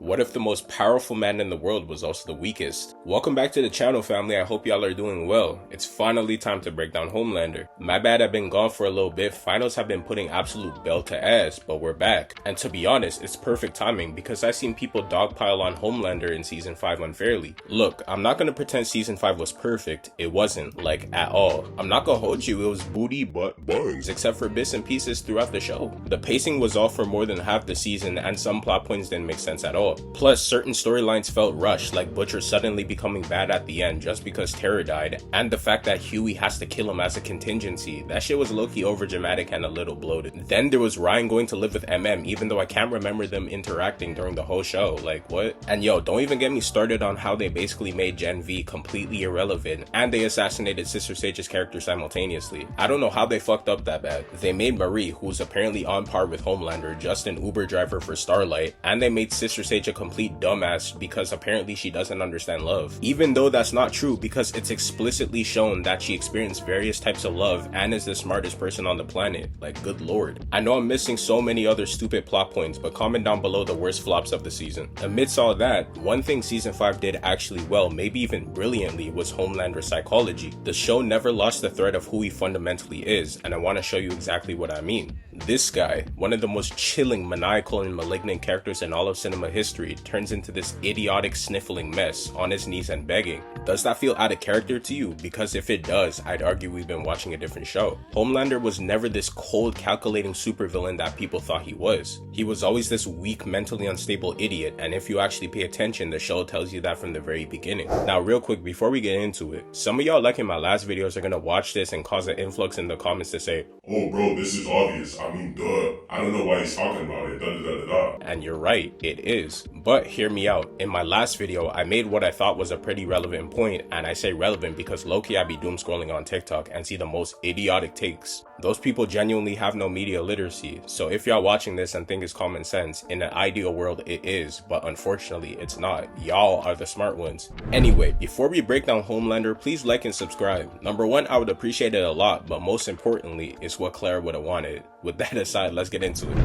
What if the most powerful man in the world was also the weakest? Welcome back to the channel, family. I hope y'all are doing well. It's finally time to break down Homelander. My bad, I've been gone for a little bit. Finals have been putting absolute belt to ass, but we're back. And to be honest, it's perfect timing because I've seen people dogpile on Homelander in season 5 unfairly. Look, I'm not gonna pretend season 5 was perfect. It wasn't, like, at all. I'm not gonna hold you, it was booty but buns, except for bits and pieces throughout the show. The pacing was off for more than half the season and some plot points didn't make sense at all. Plus, certain storylines felt rushed, like Butcher suddenly becoming bad at the end just because Tara died, and the fact that Huey has to kill him as a contingency. That shit was low-key overdramatic and a little bloated. Then there was Ryan going to live with MM, even though I can't remember them interacting during the whole show. Like, what? And yo, don't even get me started on how they basically made Gen V completely irrelevant, and they assassinated Sister Sage's character simultaneously. I don't know how they fucked up that bad. They made Marie, who's apparently on par with Homelander, just an Uber driver for Starlight, and they made Sister Sage a complete dumbass because apparently she doesn't understand love. Even though that's not true because it's explicitly shown that she experienced various types of love and is the smartest person on the planet. Like, good lord. I know I'm missing so many other stupid plot points, but comment down below the worst flops of the season. Amidst all that, one thing season 5 did actually well, maybe even brilliantly, was Homelander's psychology. The show never lost the thread of who he fundamentally is, and I want to show you exactly what I mean. This guy, one of the most chilling, maniacal, and malignant characters in all of cinema history, turns into this idiotic sniffling mess on his knees and begging. Does that feel out of character to you? Because if it does, I'd argue we've been watching a different show. Homelander was never this cold, calculating supervillain that people thought he was. He was always this weak, mentally unstable idiot, and if you actually pay attention, the show tells you that from the very beginning. Now, real quick, before we get into it, some of y'all like in my last videos are gonna watch this and cause an influx in the comments to say, "Oh bro, this is obvious. I mean, duh. I don't know why he's talking about it, da-da-da-da-da." And you're right, it is. But hear me out. In my last video, I made what I thought was a pretty relevant point, and I say relevant because low-key I be doom scrolling on TikTok and see the most idiotic takes. Those people genuinely have no media literacy, so if y'all watching this and think it's common sense, in an ideal world it is, but unfortunately it's not. Y'all are the smart ones. Anyway, before we break down Homelander, please like and subscribe. Number one, I would appreciate it a lot, but most importantly, it's what Claire would have wanted. With that aside, let's get into it.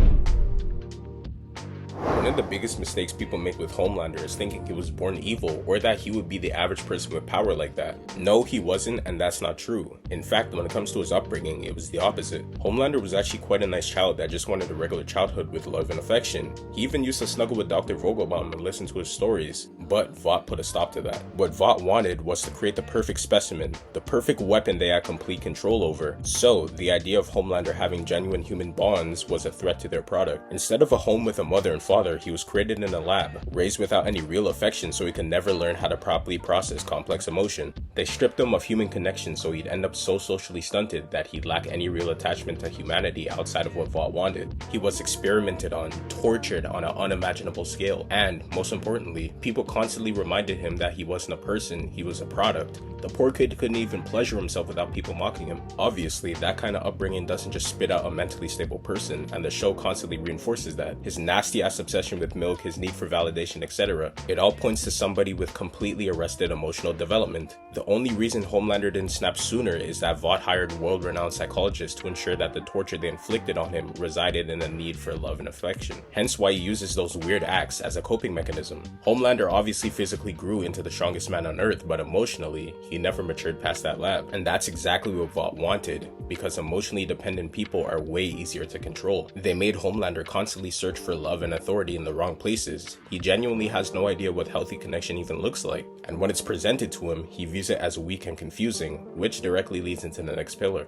One of the biggest mistakes people make with Homelander is thinking he was born evil or that he would be the average person with power like that. No, he wasn't, and that's not true. In fact, when it comes to his upbringing, it was the opposite. Homelander was actually quite a nice child that just wanted a regular childhood with love and affection. He even used to snuggle with Dr. Vogelbaum and listen to his stories, but Vought put a stop to that. What Vought wanted was to create the perfect specimen, the perfect weapon they had complete control over. So, the idea of Homelander having genuine human bonds was a threat to their product. Instead of a home with a mother and father, he was created in a lab, raised without any real affection so he could never learn how to properly process complex emotion. They stripped him of human connection so he'd end up so socially stunted that he'd lack any real attachment to humanity outside of what Vought wanted. He was experimented on, tortured on an unimaginable scale, and, most importantly, people constantly reminded him that he wasn't a person, he was a product. The poor kid couldn't even pleasure himself without people mocking him. Obviously, that kind of upbringing doesn't just spit out a mentally stable person, and the show constantly reinforces that. His nasty-ass obsession with milk, his need for validation, etc. It all points to somebody with completely arrested emotional development. The only reason Homelander didn't snap sooner is that Vought hired world-renowned psychologists to ensure that the torture they inflicted on him resided in a need for love and affection. Hence why he uses those weird acts as a coping mechanism. Homelander obviously physically grew into the strongest man on Earth, but emotionally, he never matured past that lab. And that's exactly what Vought wanted, because emotionally dependent people are way easier to control. They made Homelander constantly search for love and authority in the wrong places. He genuinely has no idea what healthy connection even looks like. And when it's presented to him, he views it as weak and confusing, which directly leads into the next pillar.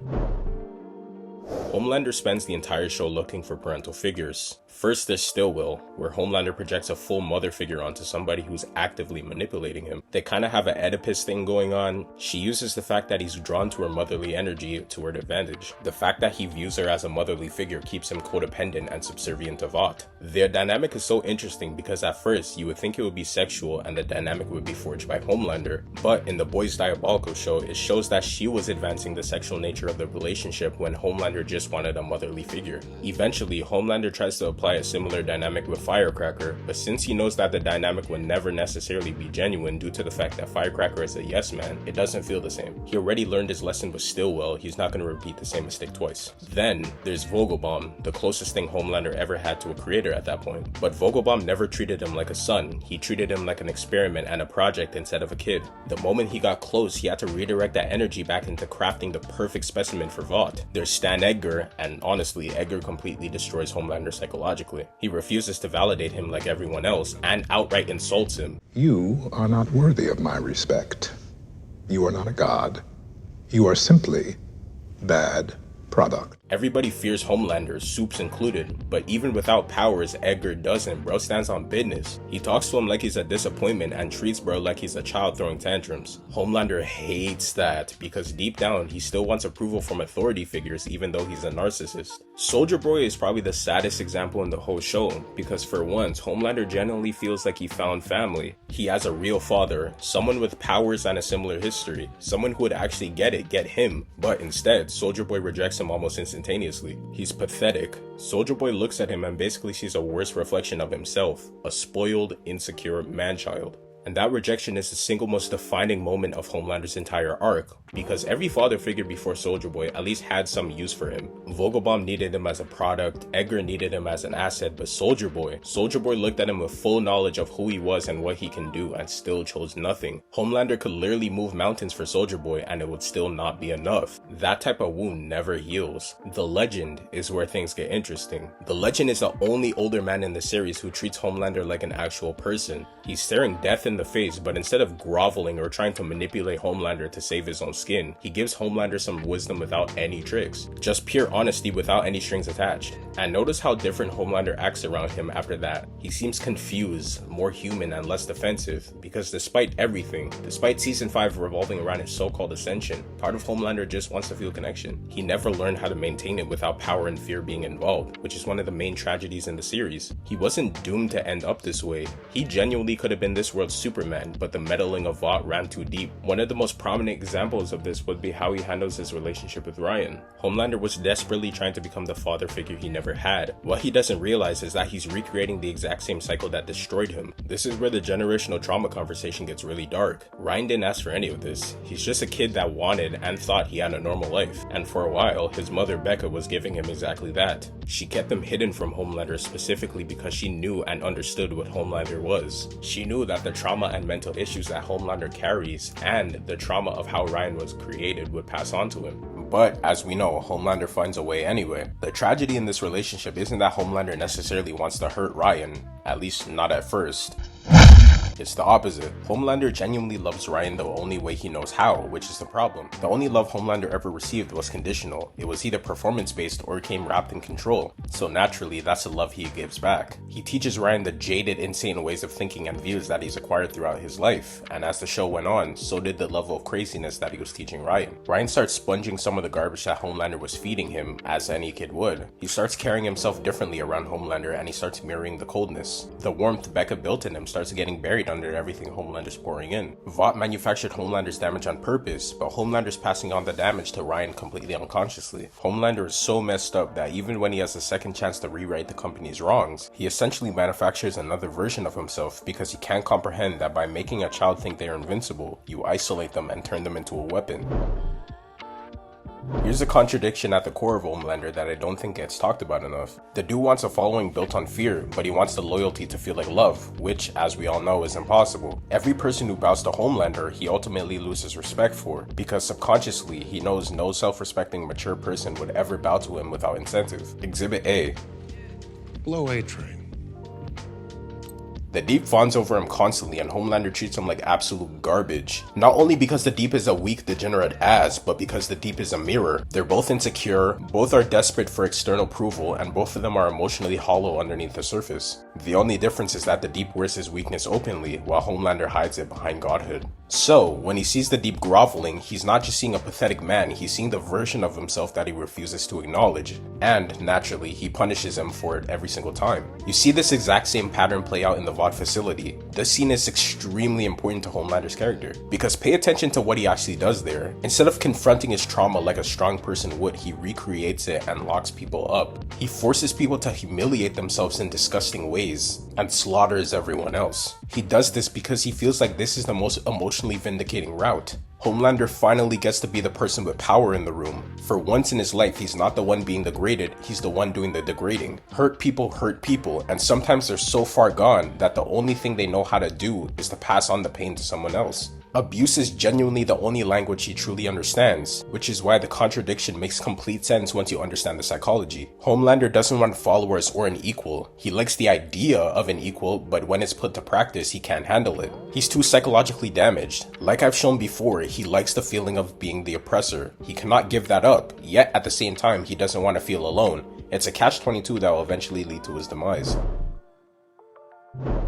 Homelander spends the entire show looking for parental figures. First, there's Stillwell, where Homelander projects a full mother figure onto somebody who's actively manipulating him. They kind of have an Oedipus thing going on. She uses the fact that he's drawn to her motherly energy to her advantage. The fact that he views her as a motherly figure keeps him codependent and subservient to Vought. Their dynamic is so interesting because at first you would think it would be sexual and the dynamic would be forged by Homelander, but in the Boys Diabolical show, it shows that she was advancing the sexual nature of the relationship when Homelander just just wanted a motherly figure. Eventually, Homelander tries to apply a similar dynamic with Firecracker, but since he knows that the dynamic would never necessarily be genuine due to the fact that Firecracker is a yes man, it doesn't feel the same. He already learned his lesson with Stillwell, he's not going to repeat the same mistake twice. Then, there's Vogelbaum, the closest thing Homelander ever had to a creator at that point. But Vogelbaum never treated him like a son, he treated him like an experiment and a project instead of a kid. The moment he got close, he had to redirect that energy back into crafting the perfect specimen for Vought. There's Stan Edgar, and honestly, Edgar completely destroys Homelander psychologically. He refuses to validate him like everyone else, and outright insults him. You are not worthy of my respect. You are not a god. You are simply bad product. Everybody fears Homelander, Soups included, but even without powers, Edgar doesn't. Bro stands on business. He talks to him like he's a disappointment and treats bro like he's a child throwing tantrums. Homelander hates that because deep down he still wants approval from authority figures even though he's a narcissist. Soldier Boy is probably the saddest example in the whole show because for once, Homelander genuinely feels like he found family. He has a real father, someone with powers and a similar history, someone who would actually get him, but instead, Soldier Boy rejects him almost instantaneously. He's pathetic. Soldier Boy looks at him and basically sees a worse reflection of himself, a spoiled, insecure man-child. And that rejection is the single most defining moment of Homelander's entire arc, because every father figure before Soldier Boy at least had some use for him. Vogelbaum needed him as a product, Edgar needed him as an asset, but Soldier Boy looked at him with full knowledge of who he was and what he can do and still chose nothing. Homelander could literally move mountains for Soldier Boy and it would still not be enough. That type of wound never heals. The Legend is where things get interesting. The Legend is the only older man in the series who treats Homelander like an actual person. He's staring death in the face, but instead of groveling or trying to manipulate Homelander to save his own skin, he gives Homelander some wisdom without any tricks. Just pure honesty without any strings attached. And notice how different Homelander acts around him after that. He seems confused, more human and less defensive, because despite everything, despite season 5 revolving around his so-called ascension, part of Homelander just wants to feel connection. He never learned how to maintain it without power and fear being involved, which is one of the main tragedies in the series. He wasn't doomed to end up this way. He genuinely could have been this world's Superman, but the meddling of Vought ran too deep. One of the most prominent examples of this would be how he handles his relationship with Ryan. Homelander was desperately trying to become the father figure he never had. What he doesn't realize is that he's recreating the exact same cycle that destroyed him. This is where the generational trauma conversation gets really dark. Ryan didn't ask for any of this. He's just a kid that wanted and thought he had a normal life. And for a while, his mother Becca was giving him exactly that. She kept him hidden from Homelander specifically because she knew and understood what Homelander was. She knew that the trauma and mental issues that Homelander carries and the trauma of how Ryan was created would pass on to him. But as we know, Homelander finds a way anyway. The tragedy in this relationship isn't that Homelander necessarily wants to hurt Ryan, at least not at first. It's the opposite. Homelander genuinely loves Ryan the only way he knows how, which is the problem. The only love Homelander ever received was conditional. It was either performance-based or it came wrapped in control. So naturally, that's the love he gives back. He teaches Ryan the jaded, insane ways of thinking and views that he's acquired throughout his life. And as the show went on, so did the level of craziness that he was teaching Ryan. Ryan starts sponging some of the garbage that Homelander was feeding him, as any kid would. He starts carrying himself differently around Homelander and he starts mirroring the coldness. The warmth Becca built in him starts getting buried under everything Homelander's pouring in. Vought manufactured Homelander's damage on purpose, but Homelander's passing on the damage to Ryan completely unconsciously. Homelander is so messed up that even when he has a second chance to rewrite the company's wrongs, he essentially manufactures another version of himself because he can't comprehend that by making a child think they are invincible, you isolate them and turn them into a weapon. Here's a contradiction at the core of Homelander that I don't think gets talked about enough. The dude wants a following built on fear, but he wants the loyalty to feel like love, which, as we all know, is impossible. Every person who bows to Homelander, he ultimately loses respect for, because subconsciously, he knows no self-respecting mature person would ever bow to him without incentive. Exhibit A. Blow A train. The Deep fawns over him constantly and Homelander treats him like absolute garbage. Not only because the Deep is a weak, degenerate ass, but because the Deep is a mirror. They're both insecure, both are desperate for external approval, and both of them are emotionally hollow underneath the surface. The only difference is that the Deep wears his weakness openly, while Homelander hides it behind godhood. So, when he sees the Deep groveling, he's not just seeing a pathetic man, he's seeing the version of himself that he refuses to acknowledge. And, naturally, he punishes him for it every single time. You see this exact same pattern play out in the Vought facility. This scene is extremely important to Homelander's character, because pay attention to what he actually does there. Instead of confronting his trauma like a strong person would, he recreates it and locks people up. He forces people to humiliate themselves in disgusting ways, and slaughters everyone else. He does this because he feels like this is the most emotionally vindicating route. Homelander finally gets to be the person with power in the room. For once in his life, he's not the one being degraded, he's the one doing the degrading. Hurt people, and sometimes they're so far gone that the only thing they know how to do is to pass on the pain to someone else. Abuse is genuinely the only language he truly understands, which is why the contradiction makes complete sense once you understand the psychology. Homelander doesn't want followers or an equal. He likes the idea of an equal, but when it's put to practice, he can't handle it. He's too psychologically damaged. Like I've shown before, he likes the feeling of being the oppressor. He cannot give that up, yet at the same time, he doesn't want to feel alone. It's a catch-22 that will eventually lead to his demise.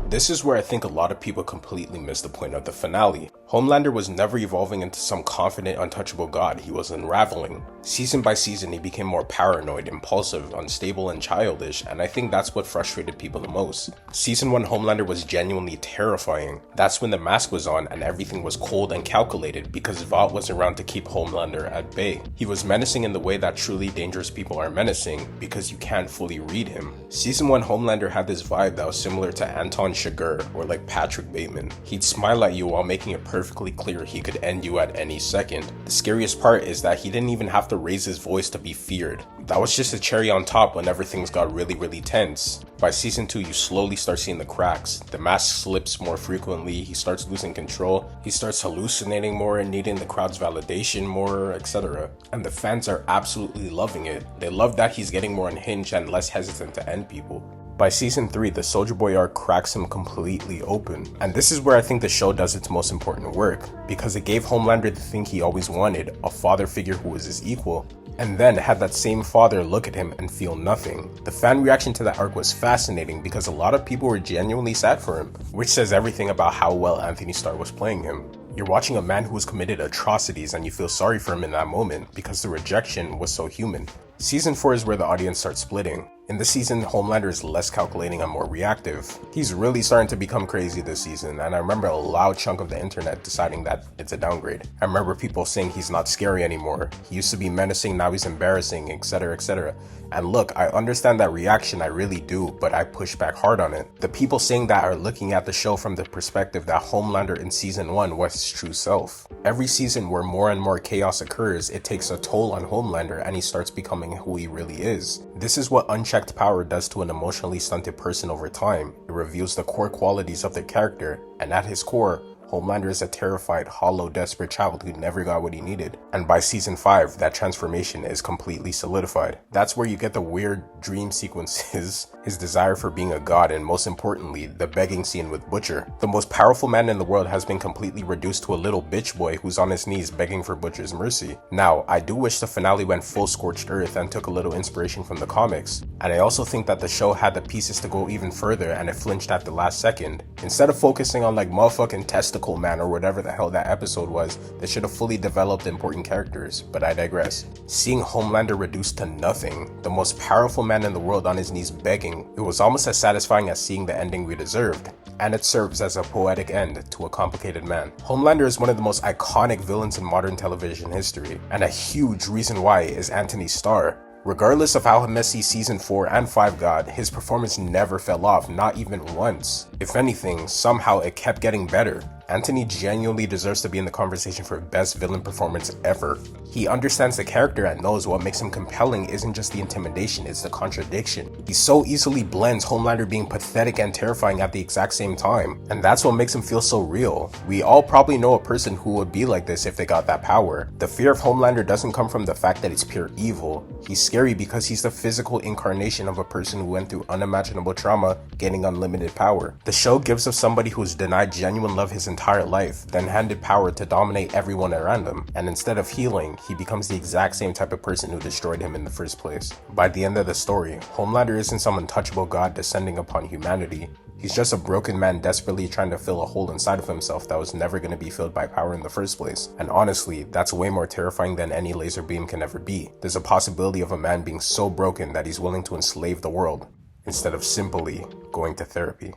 This is where I think a lot of people completely miss the point of the finale. Homelander was never evolving into some confident, untouchable god, he was unraveling. Season by season, he became more paranoid, impulsive, unstable, and childish, and I think that's what frustrated people the most. Season 1 Homelander was genuinely terrifying. That's when the mask was on and everything was cold and calculated because Vought was around to keep Homelander at bay. He was menacing in the way that truly dangerous people are menacing, because you can't fully read him. Season 1 Homelander had this vibe that was similar to Antony or like Patrick Bateman. He'd smile at you while making it perfectly clear he could end you at any second. The scariest part is that he didn't even have to raise his voice to be feared. That was just a cherry on top whenever things got really tense. By season 2, you slowly start seeing the cracks. The mask slips more frequently, he starts losing control, he starts hallucinating more and needing the crowd's validation more, etc. And the fans are absolutely loving it. They love that he's getting more unhinged and less hesitant to end people. By season 3, the Soldier Boy arc cracks him completely open. And this is where I think the show does its most important work, because it gave Homelander the thing he always wanted, a father figure who was his equal, and then had that same father look at him and feel nothing. The fan reaction to that arc was fascinating because a lot of people were genuinely sad for him, which says everything about how well Antony Starr was playing him. You're watching a man who has committed atrocities and you feel sorry for him in that moment because the rejection was so human. Season 4 is where the audience starts splitting. In this season, Homelander is less calculating and more reactive. He's really starting to become crazy this season, and I remember a loud chunk of the internet deciding that it's a downgrade. I remember people saying he's not scary anymore, he used to be menacing, now he's embarrassing, etc, etc. And look, I understand that reaction, I really do, but I push back hard on it. The people saying that are looking at the show from the perspective that Homelander in season 1 was his true self. Every season where more and more chaos occurs, it takes a toll on Homelander and he starts becoming who he really is. This is what unchecked power does to an emotionally stunted person over time. It reveals the core qualities of their character, and at his core, Homelander is a terrified, hollow, desperate child who never got what he needed. And by season 5, that transformation is completely solidified. That's where you get the weird dream sequences, his desire for being a god, and most importantly, the begging scene with Butcher. The most powerful man in the world has been completely reduced to a little bitch boy who's on his knees begging for Butcher's mercy. Now, I do wish the finale went full scorched earth and took a little inspiration from the comics. And I also think that the show had the pieces to go even further and it flinched at the last second. Instead of focusing on like motherfucking testicle man or whatever the hell that episode was, they should have fully developed important characters, but I digress. Seeing Homelander reduced to nothing, the most powerful man in the world on his knees begging, it was almost as satisfying as seeing the ending we deserved. And it serves as a poetic end to a complicated man. Homelander is one of the most iconic villains in modern television history, and a huge reason why is Antony Starr. Regardless of how messy season 4 and 5 got, his performance never fell off, not even once. If anything, somehow it kept getting better. Antony genuinely deserves to be in the conversation for best villain performance ever. He understands the character and knows what makes him compelling isn't just the intimidation, it's the contradiction. He so easily blends Homelander being pathetic and terrifying at the exact same time, and that's what makes him feel so real. We all probably know a person who would be like this if they got that power. The fear of Homelander doesn't come from the fact that it's pure evil. He's scary because he's the physical incarnation of a person who went through unimaginable trauma, gaining unlimited power. The show gives us somebody who's denied genuine love his entire life, then handed power to dominate everyone around him, and instead of healing, he becomes the exact same type of person who destroyed him in the first place. By the end of the story, Homelander isn't some untouchable god descending upon humanity. He's just a broken man desperately trying to fill a hole inside of himself that was never going to be filled by power in the first place. And honestly, that's way more terrifying than any laser beam can ever be. There's a possibility of a man being so broken that he's willing to enslave the world, instead of simply going to therapy.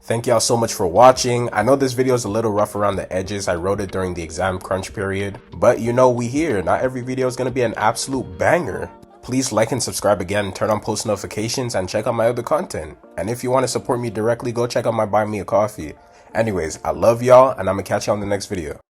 Thank y'all so much for watching. I know this video is a little rough around the edges. I wrote it during the exam crunch period, but you know, we here. Not every video is going to be an absolute banger. Please like and subscribe again, turn on post notifications, and check out my other content. And if you want to support me directly, go check out my Buy Me a Coffee. Anyways, I love y'all, and I'm gonna catch y'all in the next video.